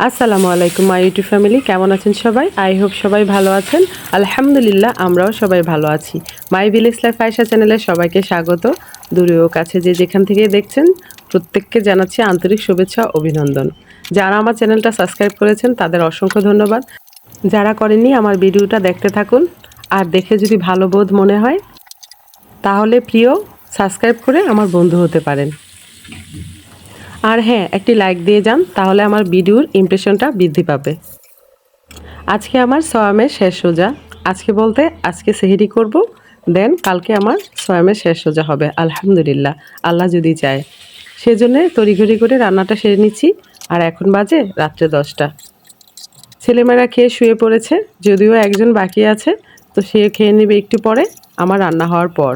আসসালামু আলাইকুম my YouTube family, কেমন আছেন সবাই? আই হোপ সবাই ভালো আছেন। আলহামদুলিল্লাহ, আমরাও সবাই ভালো আছি। মাই ভিলেজ লাইফ আয়েশা চ্যানেলে সবাইকে স্বাগত। দূরে ও কাছে যে যেখান থেকে দেখছেন প্রত্যেককে জানাচ্ছি আন্তরিক শুভেচ্ছা, অভিনন্দন। যারা আমার চ্যানেলটা সাবস্ক্রাইব করেছেন তাদের অসংখ্য ধন্যবাদ। যারা করেননি আমার ভিডিওটা দেখতে থাকুন, আর দেখে যদি ভালো বোধ মনে হয় তাহলে প্রিয় সাবস্ক্রাইব করে আমার বন্ধু হতে পারেন। আর হ্যাঁ, একটি লাইক দিয়ে যান, তাহলে আমার ভিডিওর ইমপ্রেশনটা বৃদ্ধি পাবে। আজকে আমার সয়ামের শেষ রোজা। আজকে বলতে আজকে সেহরি করব, দেন কালকে আমার সয়ামের শেষ রোজা হবে আলহামদুলিল্লাহ, আল্লাহ যদি চায়। সেজন্য তড়িঘড়ি করে রান্নাটা সেরে নিচ্ছি। আর এখন বাজে রাত্রে 10টা। ছেলেমেয়েরা খেয়ে শুয়ে পড়েছে, যদিও একজন বাকি আছে, তো সে খেয়ে নেবে একটু পরে আমার রান্না হওয়ার পর।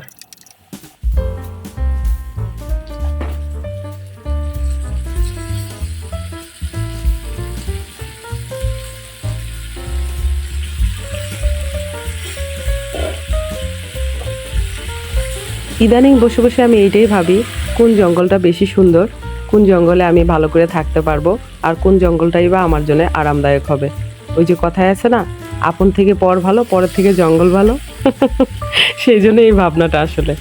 ইদানিং বসে বসে আমি এইটাই ভাবি, কোন জঙ্গলটা বেশি সুন্দর, কোন জঙ্গলে আমি ভালো করে থাকতে পারবো, আর কোন জঙ্গলটাই বা আমার জন্য আরামদায়ক হবে। ওই যে কথায় আছে না, আপন থেকে পর ভালো, পরের থেকে জঙ্গল ভালো। সেই জন্য এই ভাবনাটা আসলে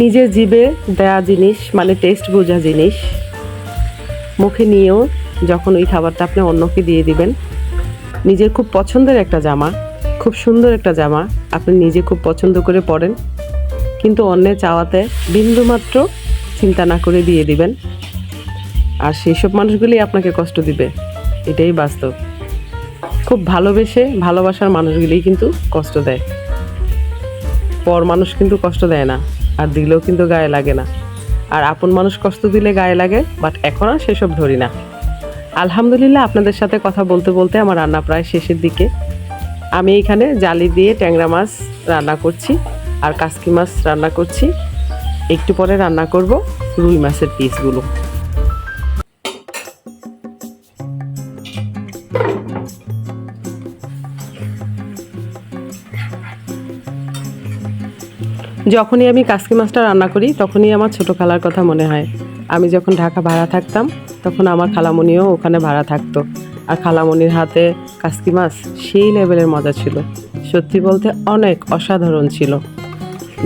নিজের জিভে দেয়া জিনিস, মানে টেস্ট বোঝা জিনিস মুখে নিয়েও যখন ওই খাবারটা আপনি অন্যকে দিয়ে দিবেন, নিজের খুব পছন্দের একটা জামা, খুব সুন্দর একটা জামা আপনি নিজে খুব পছন্দ করে পরেন, কিন্তু অন্যের চাওয়াতে বিন্দুমাত্র চিন্তা না করে দিয়ে দিবেন, আর সেই সব মানুষগুলি আপনাকে কষ্ট দিবে। এটাই বাস্তব। খুব ভালোবাসার মানুষগুলি কিন্তু কষ্ট দেয়, পর মানুষ কিন্তু কষ্ট দেয় না, আর দিলেও কিন্তু গায়ে লাগে না। আর আপন মানুষ কষ্ট দিলে গায়ে লাগে, বাট এখন আর সেসব ধরি না। আলহামদুলিল্লাহ, আপনাদের সাথে কথা বলতে বলতে আমার রান্না প্রায় শেষের দিকে। আমি এখানে জালি দিয়ে ট্যাংরা মাছ রান্না করছি, আর কাসকি মাছ রান্না করছি। একটু পরে রান্না করব রুই মাছের পিসগুলো। যখনই আমি কাসকি মাছটা রান্না করি তখনই আমার ছোটো খালার কথা মনে হয়। আমি যখন ঢাকা ভাড়া থাকতাম তখন আমার খালামণিও ওখানে ভাড়া থাকতো, আর খালামণির হাতে কাসকি মাছ সেই লেভেলের মজা ছিল। সত্যি বলতে অনেক অসাধারণ ছিল।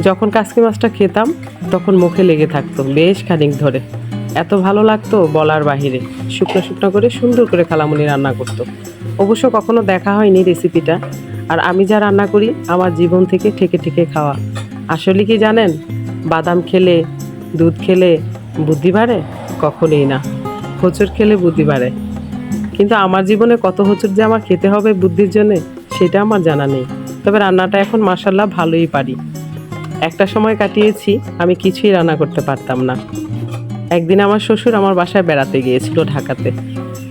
যখন কাসকি মাছটা খেতাম তখন মুখে লেগে থাকতো বেশ খানিক ধরে, এত ভালো লাগতো বলার বাহিরে। শুকনো শুকনো করে সুন্দর করে খালামণি রান্না করতো। অবশ্য কখনো দেখা হয়নি রেসিপিটা, আর আমি যা রান্না করি আমার জীবন থেকে ঠেকে ঠেকে খাওয়া। আসলে কি জানেন, বাদাম খেলে, দুধ খেলে বুদ্ধি বাড়ে? কখনোই না। হোঁচট খেলে বুদ্ধি বাড়ে, কিন্তু আমার জীবনে কত হোঁচট যে আমার খেতে হবে বুদ্ধির জন্যে সেটা আমার জানা নেই। তবে রান্নাটা এখন মাশাআল্লাহ ভালোই পারি। একটা সময় কাটিয়েছি আমি কিছুই রান্না করতে পারতাম না। একদিন আমার শ্বশুর আমার বাসায় বেড়াতে গিয়েছিল ঢাকাতে।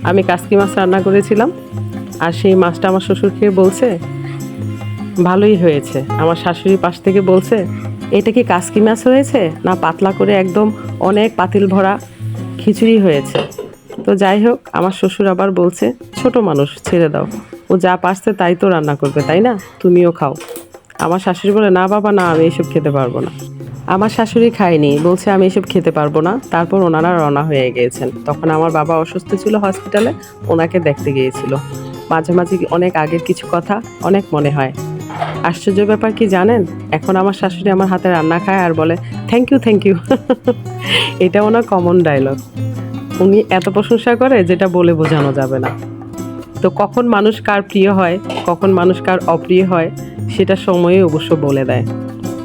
আমি কাসকি মাছ রান্না করেছিলাম, আর সেই মাছটা আমার শ্বশুর খেয়ে বলছে ভালোই হয়েছে। আমার শাশুড়ি পাশ থেকে বলছে, এটা কি কাসকি মাছ হয়েছে না পাতলা করে একদম অনেক পাতিল ভরা খিচুড়ি হয়েছে? তো যাই হোক, আমার শ্বশুর আবার বলছে, ছোট মানুষ, ছেড়ে দাও, ও যা পারছে তাই তো রান্না করবে, তাই না, তুমিও খাও। আমার শাশুড়ি বলে, না বাবা না, আমি এসব খেতে পারবো না। আমার শাশুড়ি খায়নি, বলছে আমি এসব খেতে পারবো না। তারপর ওনারা রওনা হয়ে গিয়েছেন। তখন আমার বাবা অসুস্থ ছিল হসপিটালে, ওনাকে দেখতে গিয়েছিল। মাঝে মাঝে অনেক আগের কিছু কথা অনেক মনে হয়। আশ্চর্য ব্যাপার কি জানেন, এখন আমার শাশুড়ি আমার হাতে রান্না খায় আর বলে থ্যাংক ইউ থ্যাংক ইউ। এটা ওনার কমন ডায়লগ। উনি এত প্রশংসা করে যেটা বলে বোঝানো যাবে না। তো কখন মানুষ কার প্রিয় হয়, কখন মানুষ কার অপ্রিয় হয়, সেটা সময়ে অবশ্য বলে দেয়।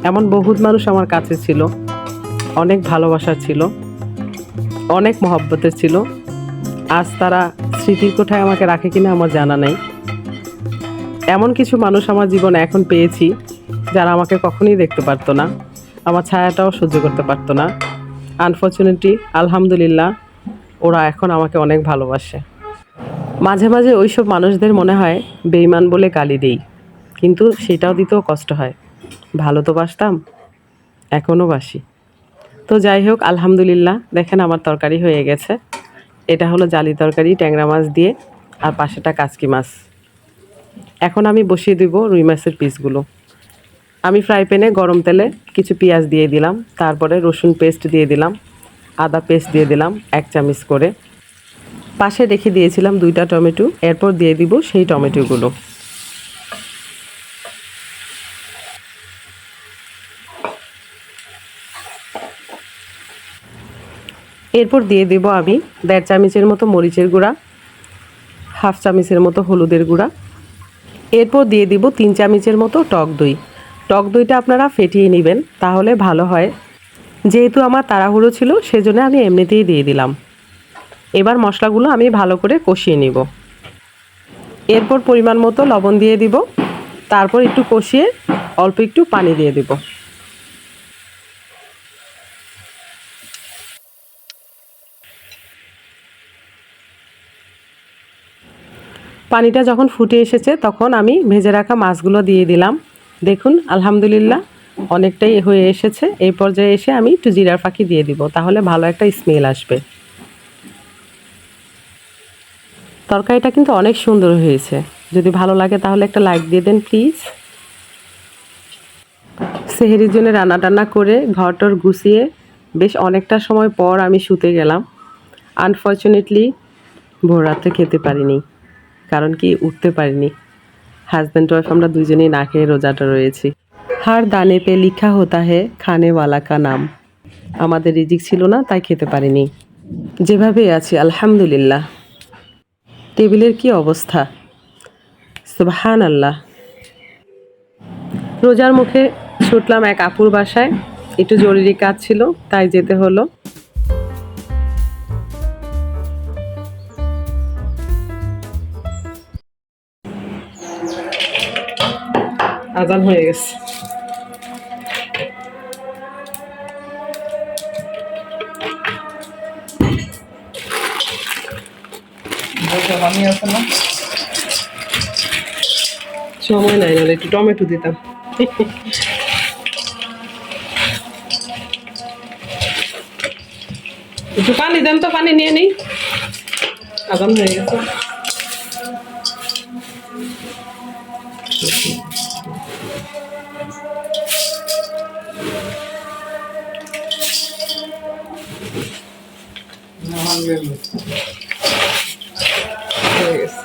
এমন বহুত মানুষ আমার কাছে ছিল, অনেক ভালোবাসার ছিল, অনেক মহব্বতের ছিল। আজ তারা স্মৃতির কোঠায় আমাকে রাখে কিনা আমার জানা নেই। এমন কিছু মানুষ আমার জীবনে এখন পেয়েছি যারা আমাকে কখনোই দেখতে পারতো না, আমার ছায়াটাও সহ্য করতে পারতো না। আনফর্চুনেটলি আলহামদুলিল্লাহ, ওরা এখন আমাকে অনেক ভালোবাসে। মাঝে মাঝে ওইসব মানুষদের মনে হয় বেঈমান বলে গালি দেই, কিন্তু সেটাও দিতেও কষ্ট হয়। ভালো তো বাসতাম, এখনও বাসি। তো যাই হোক, আলহামদুলিল্লাহ, দেখেন আমার তরকারি হয়ে গেছে। এটা হলো জালি তরকারি ট্যাংরা মাছ দিয়ে, আর পাশেটা কাসকি মাছ। এখন আমি বসিয়ে দিব রুই মাছের পিসগুলো। আমি ফ্রাই প্যানে গরম তেলে কিছু পেঁয়াজ দিয়ে দিলাম, তারপরে রসুন পেস্ট দিয়ে দিলাম, আদা পেস্ট দিয়ে দিলাম 1 চামচ করে। পাশে রেখে দিয়েছিলাম 2টা টমেটো, এরপর দিয়ে দিব সেই টমেটোগুলো। এরপর দিয়ে দেব আমি 1.5 চামচের মতো মরিচের গুঁড়া, 1/2 চামচের মতো হলুদের গুঁড়া। এরপর দিয়ে দিব 3 চামচের মতো টক দই। টক দইটা আপনারা ফেটিয়ে নেবেন, তাহলে ভালো হয়। যেহেতু আমার তাড়াহুড়ো ছিল, সেজন্য আমি এমনিতেই দিয়ে দিলাম। এবার মশলাগুলো আমি ভালো করে কষিয়ে নিব। এরপর পরিমাণ মতো লবণ দিয়ে দিব, তারপর একটু কষিয়ে অল্প একটু পানি দিয়ে দিব। পানিটা যখন ফুটে এসেছে, তখন আমি ভেজে রাখা মাছগুলো দিয়ে দিলাম। দেখুন আলহামদুলিল্লাহ অনেকটাই হয়ে এসেছে। এই পর্যায়ে এসে আমি একটু জিরার ফাঁকি দিয়ে দিব, তাহলে ভালো একটা স্মেল আসবে। তরকারিটা কিন্তু অনেক সুন্দর হয়েছে। যদি ভালো লাগে তাহলে একটা লাইক দিয়ে দেন প্লিজ। সেহরির জন্য রান্না টান্না করে ঘরটর গুছিয়ে বেশ অনেকটা সময় পর আমি শুতে গেলাম। আনফর্চুনেটলি ভোর রাত্রে খেতে পারিনি, কারণ কি উঠতে পারিনি। হাজব্যান্ড ওয়াইফ আমরা দুজনেই না খেয়ে রোজাটা রয়েছি। হার দানে পে লিখা হোতা হে খানে ওয়ালা কা নাম। আমাদের রিজিক ছিল না, তাই খেতে পারিনি। যেভাবে আছি আলহামদুলিল্লাহ। টেবিলের কি অবস্থা, সুবহান আল্লাহ। রোজার মুখে ছুটলাম এক আপুর বাসায়, একটু জরুরি কাজ ছিল, তাই যেতে হলো। আজান হয়ে গেছে। সময় নাই, না একটু টমেটো দিতাম। একটু পানি দেন তো, পানি নিয়ে নিই। আজান হয়ে গেছে। হয়ে গেছে।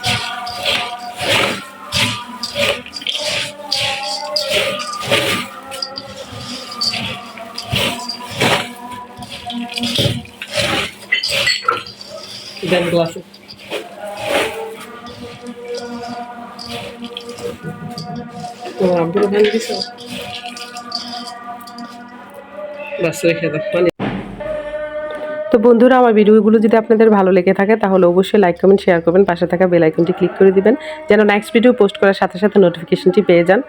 দেন গ্লাসে। তোমার আব্বুর ওখানে দিছো? বাস রেখে দাও পানি। তো বন্ধুরা, আমার ভিডিওগুলো যদি আপনাদের ভালো লেগে থাকে তাহলে অবশ্যই লাইক কমেন্ট শেয়ার করবেন, পাশে থাকা বেল আইকনটি ক্লিক করে দিবেন, যেন নেক্সট ভিডিও পোস্ট করার সাথে সাথে নোটিফিকেশনটি পেয়ে যান।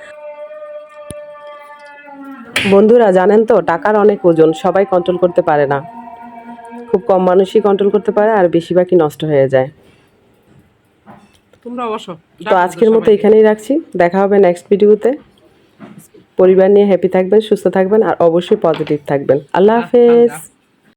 বন্ধুরা জানেন তো, টাকার অনেক ওজন, সবাই কন্ট্রোল করতে পারে না। খুব কম মানুষই কন্ট্রোল করতে পারে, আর বেশিরভাগই নষ্ট হয়ে যায়। তোমরা অবশ্য তো আজকের মতো এখানেই রাখছি। দেখা হবে নেক্সট ভিডিওতে। পরিবার নিয়ে হ্যাপি থাকবেন, সুস্থ থাকবেন, আর অবশ্যই পজিটিভ থাকবেন। আল্লাহ হাফেজ।